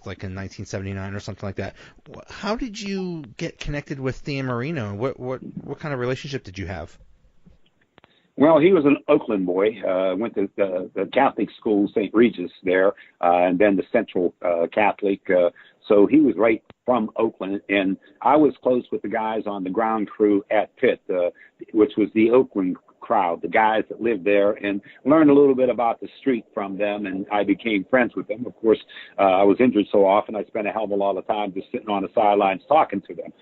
like in 1979 or something like that. How did you get connected with Dan Marino? What kind of relationship did you have? Well, he was an Oakland boy. Went to the Catholic school, St. Regis there, and then the Central Catholic. So he was right from Oakland, and I was close with the guys on the ground crew at Pitt, which was the Oakland crowd, the guys that lived there, and learned a little bit about the street from them, and I became friends with them. Of course, I was injured so often, I spent a hell of a lot of time just sitting on the sidelines talking to them.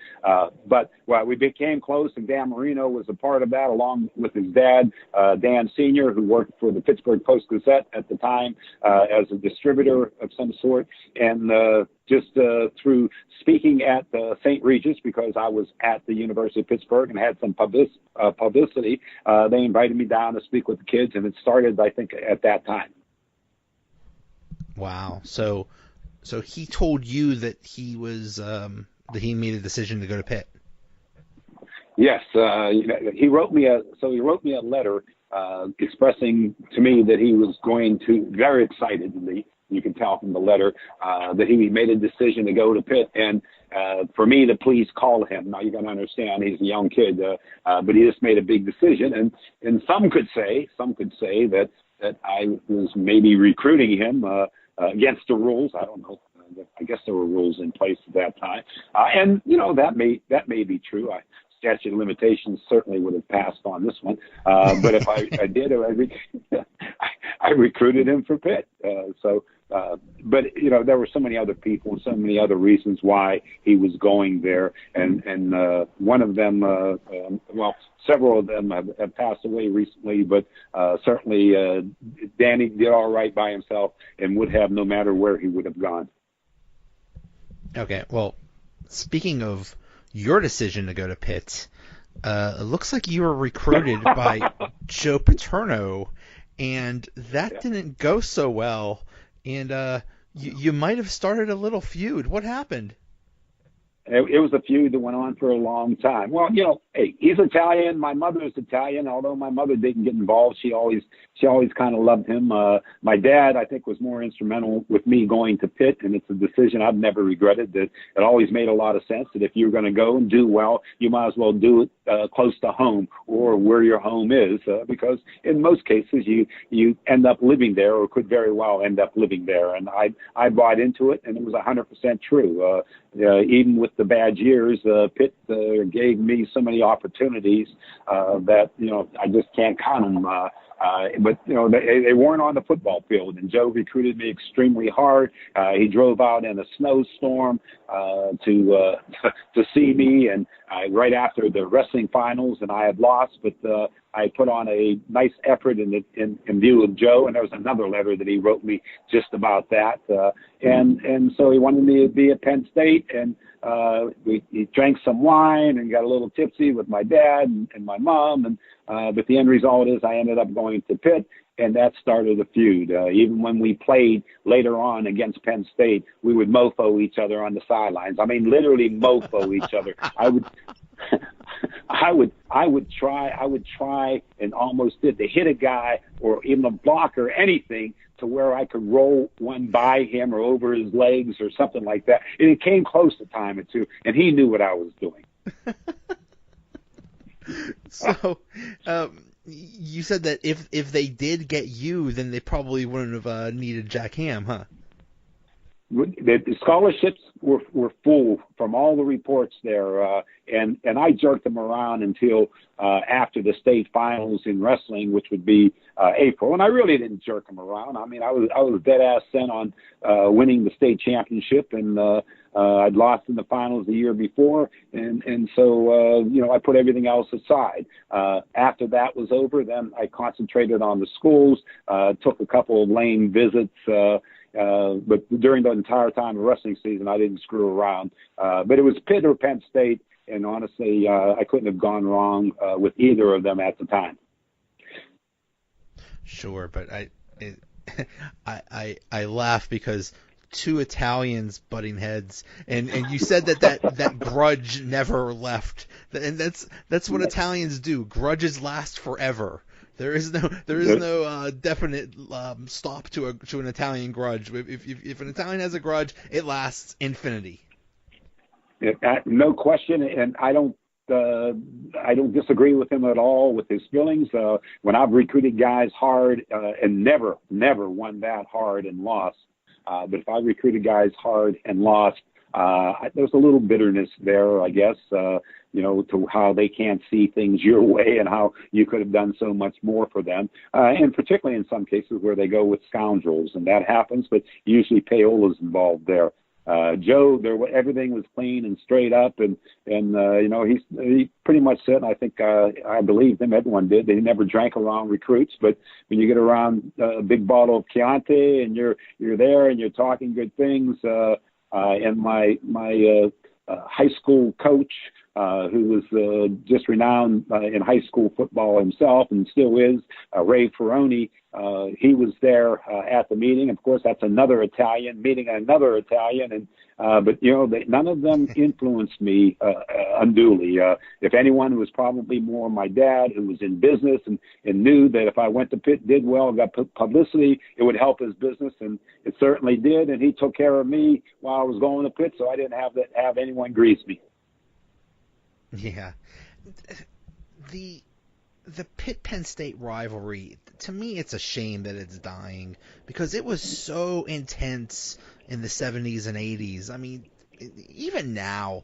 But we became close, and Dan Marino was a part of that, along with his dad, Dan Sr., who worked for the Pittsburgh Post-Gazette at the time as a distributor of some sort, and just through speaking at St. Regis, because I was at the University of Pittsburgh and had some publicity, they invited me down to speak with the kids, and it started, I think, at that time. Wow. So he told you that he was that he made a decision to go to Pitt. Yes, he wrote me a letter expressing to me that he was going to, very excitedly, you can tell from the letter, that he made a decision to go to Pitt, and for me to please call him. Now, you got to understand, he's a young kid, but he just made a big decision, and some could say that I was maybe recruiting him against the rules. I don't know. I guess there were rules in place at that time, and that may be true. Statute of limitations certainly would have passed on this one, but if I did, I recruited him for Pitt. But there were so many other people, so many other reasons why he was going there, and one of them, several of them have passed away recently, but certainly Danny did all right by himself and would have no matter where he would have gone. Okay, well, speaking of your decision to go to Pitt, it looks like you were recruited by Joe Paterno, and that didn't go so well, and you might have started a little feud. What happened? It was a feud that went on for a long time. Well, hey, he's Italian. My mother is Italian. Although my mother didn't get involved, she always kind of loved him. My dad, I think, was more instrumental with me going to Pitt, and it's a decision I've never regretted. That it always made a lot of sense that if you're going to go and do well, you might as well do it close to home or where your home is, because in most cases you end up living there or could very well end up living there. And I bought into it, and it was 100% true. Even with the bad years, Pitt gave me so many opportunities that I just can't count them. But they weren't on the football field, and Joe recruited me extremely hard. He drove out in a snowstorm to see me, and right after the wrestling finals, and I had lost, but I put on a nice effort in view of Joe, and there was another letter that he wrote me just about that, and so he wanted me to be at Penn State, and he drank some wine and got a little tipsy with my dad and my mom, and but the end result is I ended up going to Pitt, and that started a feud. Even when we played later on against Penn State, we would mofo each other on the sidelines. I mean, literally mofo each other. I would try and almost did to hit a guy or even a block or anything to where I could roll one by him or over his legs or something like that. And it came close a time or two, and he knew what I was doing. So, you said that if they did get you, then they probably wouldn't have needed Jack Ham, huh? The scholarships were full from all the reports there, and I jerked them around until after the state finals in wrestling, which would be April. And I really didn't jerk them around. I mean, I was dead ass set on winning the state championship, and I'd lost in the finals the year before, and so I put everything else aside. After that was over, then I concentrated on the schools, took a couple of lame visits. But during the entire time of wrestling season, I didn't screw around. But it was Pitt or Penn State, and honestly, I couldn't have gone wrong with either of them at the time. Sure, but I laugh because two Italians butting heads, and you said that grudge never left, and that's what Italians do. Grudges last forever. there is no definite stop to an Italian grudge. If an Italian has a grudge, it lasts infinity. No question, and I don't disagree with him at all with his feelings. When I've recruited guys hard and never won that hard and lost, but if I recruited guys hard and lost, there's a little bitterness there, I guess, to how they can't see things your way and how you could have done so much more for them. And particularly in some cases where they go with scoundrels, and that happens, but usually payola's involved there. Joe, everything was clean and straight up, and he pretty much said, I think I believed him, everyone did, that he never drank around recruits. But when you get around a big bottle of Chianti and you're there and you're talking good things, and my high school coach, who was just renowned in high school football himself and still is, Ray Ferroni, he was there at the meeting. Of course, that's another Italian meeting another Italian, and but none of them influenced me unduly. If anyone, it was probably more my dad, who was in business and knew that if I went to Pitt, did well, got publicity, it would help his business, and it certainly did. And he took care of me while I was going to Pitt, so I didn't have anyone grease me. Yeah. The Pitt-Penn State rivalry, to me, it's a shame that it's dying because it was so intense in the 70s and 80s. I mean, even now,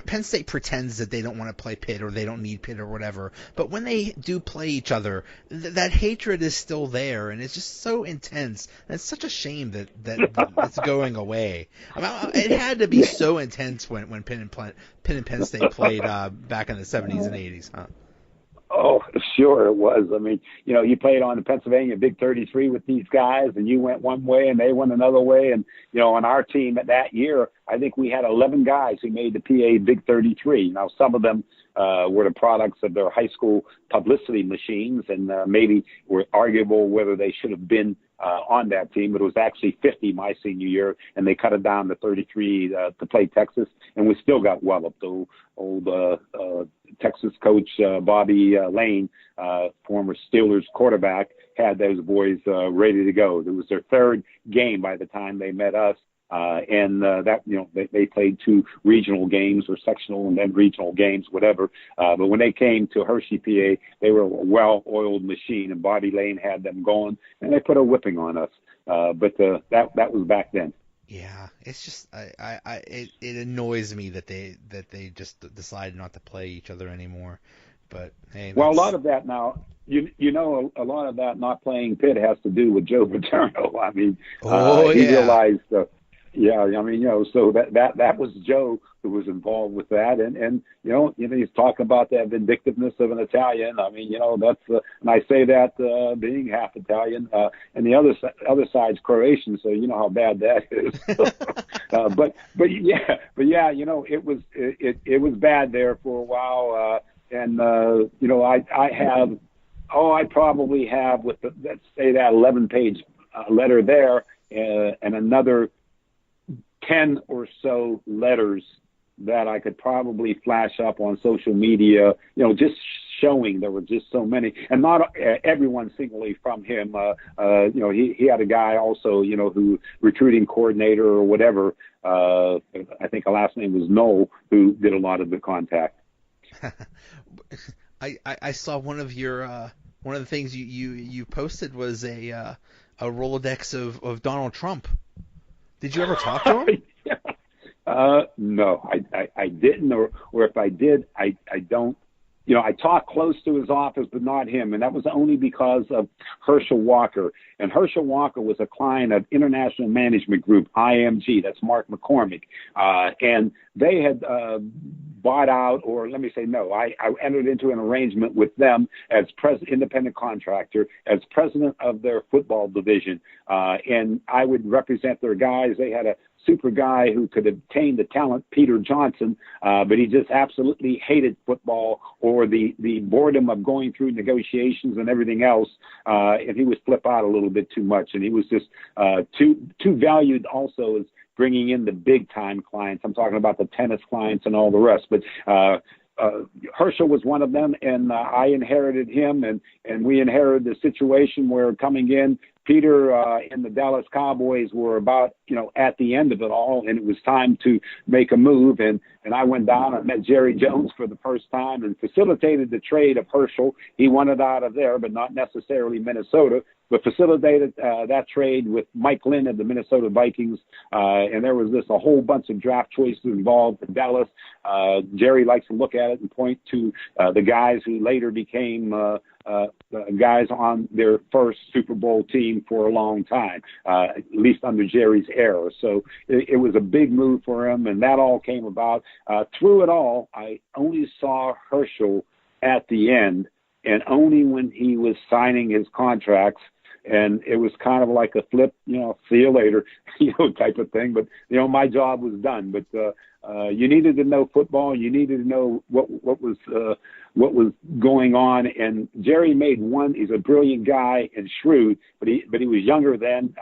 Penn State pretends that they don't want to play Pitt or they don't need Pitt or whatever. But when they do play each other, that hatred is still there, and it's just so intense. And it's such a shame that it's going away. I mean, it had to be so intense when Pitt and Penn State played back in the 70s and 80s, huh? Oh, sure it was. I mean, you played on the Pennsylvania Big 33 with these guys, and you went one way and they went another way. And, on our team at that year, I think we had 11 guys who made the PA Big 33. Now, some of them were the products of their high school publicity machines, and maybe were arguable whether they should have been on that team, but it was actually 50 my senior year, and they cut it down to 33 to play Texas, and we still got walloped. The old Texas coach Bobby Lane, former Steelers quarterback, had those boys ready to go. It was their third game by the time they met us. And they played 2 regional games or sectional and then regional games, whatever. But when they came to Hershey, PA, they were a well-oiled machine, and Bobby Lane had them going, and they put a whipping on us. But that was back then. Yeah, it's just it annoys me that they just decided not to play each other anymore. But hey, well, a lot of that now, a lot of that not playing Pitt has to do with Joe Paterno. I mean, he realized. Yeah, I mean, so that was Joe who was involved with that, and he's talking about that vindictiveness of an Italian. I mean, that's and I say that being half Italian, and the other side's Croatian, so you know how bad that is. but yeah, it was bad there for a while, and I probably have with let's say that 11-page letter there, and another 10 or so letters that I could probably flash up on social media, just showing there were just so many, and not everyone singly from him. He had a guy also, who recruiting coordinator or whatever. I think the last name was Noel, who did a lot of the contact. I saw one of the things you posted was a Rolodex of Donald Trump. Did you ever talk to him? No, I didn't, or if I did, I don't. I talked close to his office, but not him, and that was only because of Herschel Walker. And Herschel Walker was a client of International Management Group, IMG. That's Mark McCormick, and they had bought out, or let me say no, I entered into an arrangement with them as independent contractor, as president of their football division, and I would represent their guys. They had a super guy who could obtain the talent, Peter Johnson, but he just absolutely hated football or the boredom of going through negotiations and everything else, and he would flip out a little bit too much, and he was just too valued also as bringing in the big time clients. I'm talking about the tennis clients and all the rest. But Herschel was one of them, and I inherited him, and we inherited the situation where coming in, Peter and the Dallas Cowboys were about, at the end of it all, and it was time to make a move. And I went down and met Jerry Jones for the first time and facilitated the trade of Herschel. He wanted out of there, but not necessarily Minnesota, but facilitated that trade with Mike Lynn of the Minnesota Vikings. And there was a whole bunch of draft choices involved in Dallas. Jerry likes to look at it and point to the guys who later became guys on their first Super Bowl team for a long time, at least under Jerry's era. So it was a big move for him, and that all came about. Through it all, I only saw Herschel at the end, and only when he was signing his contracts. And it was kind of like a flip, see you later, type of thing. But, my job was done. But you needed to know football. You needed to know what was going on. And Jerry made one. He's a brilliant guy and shrewd, but he was younger then,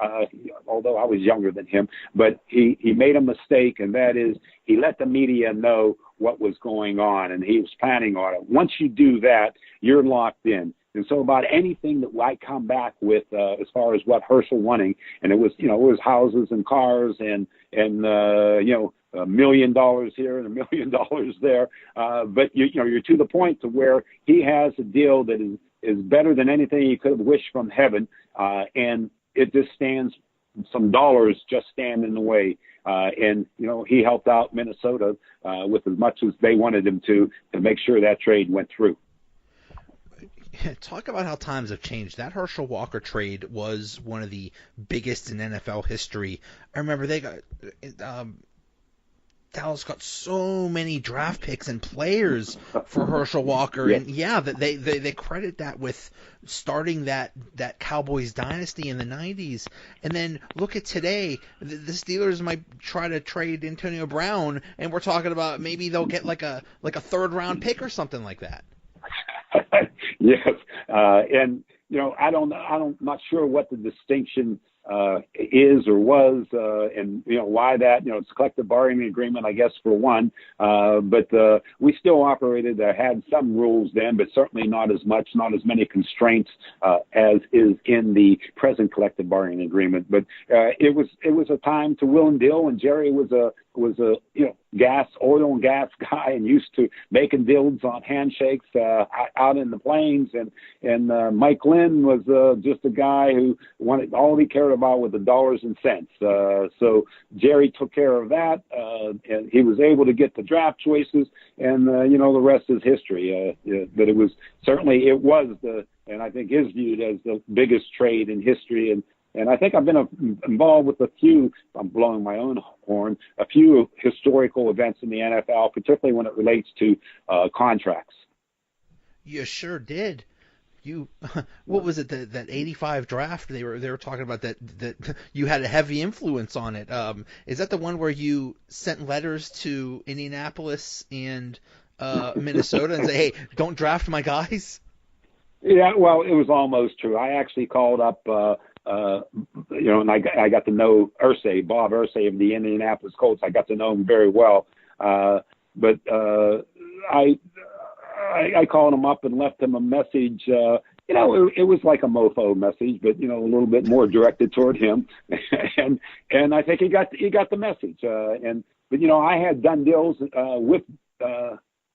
although I was younger than him. But he made a mistake, and that is he let the media know what was going on, and he was planning on it. Once you do that, you're locked in. And so about anything that I come back with as far as what Herschel wanting, and it was houses and cars and $1 million here and $1 million there. But you're to the point to where he has a deal that is better than anything he could have wished from heaven. And it just some dollars just stand in the way. And he helped out Minnesota with as much as they wanted him to make sure that trade went through. Talk about how times have changed. That Herschel Walker trade was one of the biggest in NFL history. I remember they got Dallas got so many draft picks and players for Herschel Walker, and they credit that with starting that Cowboys dynasty in the 90s. And then look at today, the Steelers might try to trade Antonio Brown, and we're talking about maybe they'll get like a third round pick or something like that. Yes, and I'm not sure what the distinction is or was, and why that. It's a collective bargaining agreement, I guess, for one. But we still operated. Had some rules then, but certainly not as many constraints as is in the present collective bargaining agreement. But it was a time to will and deal, and Jerry was a oil and gas guy, and used to making deals on handshakes out in the plains. And Mike Lynn was just a guy who wanted, all he cared about was the dollars and cents. So Jerry took care of that, and he was able to get the draft choices, and the rest is history. But it was and I think is viewed as the biggest trade in history. And I think I've been involved with a few, I'm blowing my own horn, a few historical events in the NFL, particularly when it relates to contracts. You sure did. What was it, that 85 draft? They were talking about that you had a heavy influence on it. Is that the one where you sent letters to Indianapolis and Minnesota and say, hey, don't draft my guys? Yeah, well, it was almost true. I actually called up and I got to know Bob Irsay of the Indianapolis Colts. I got to know him very well. But I called him up and left him a message. It was like a mofo message, but a little bit more directed toward him. and I think he got the message. But I had done deals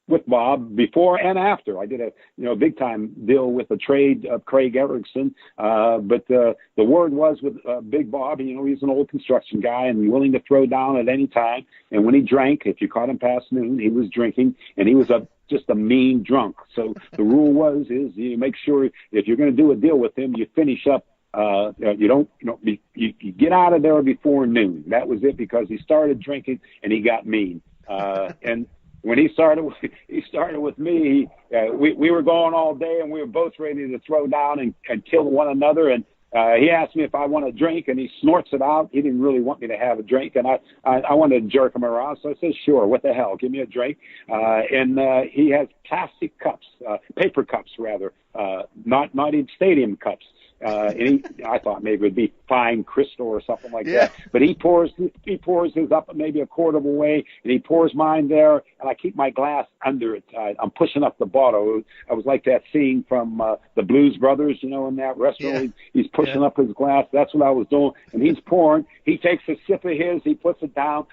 with Bob before and after. I did a big time deal with a trade of Craig Erickson. But the word was with Big Bob, he's an old construction guy and willing to throw down at any time. And when he drank, if you caught him past noon, he was drinking, and he was just a mean drunk. So the rule is you make sure if you're going to do a deal with him, you finish up. You get out of there before noon. That was it, because he started drinking and he got mean. And when he started with me, we were going all day, and we were both ready to throw down and kill one another. And he asked me if I want a drink, and he snorts it out. He didn't really want me to have a drink, and I wanted to jerk him around. So I said, sure, what the hell, give me a drink. And he has plastic cups, paper cups rather, not even stadium cups. I thought maybe it'd be fine crystal or something like Yeah. that. But he pours his up maybe a quarter of a way, and he pours mine there, and I keep my glass under it. I'm pushing up the bottle. I was like that scene from the Blues Brothers, you know, in that restaurant. Yeah. He's pushing up his glass. That's what I was doing, and he's pouring. He takes a sip of his. He puts it down.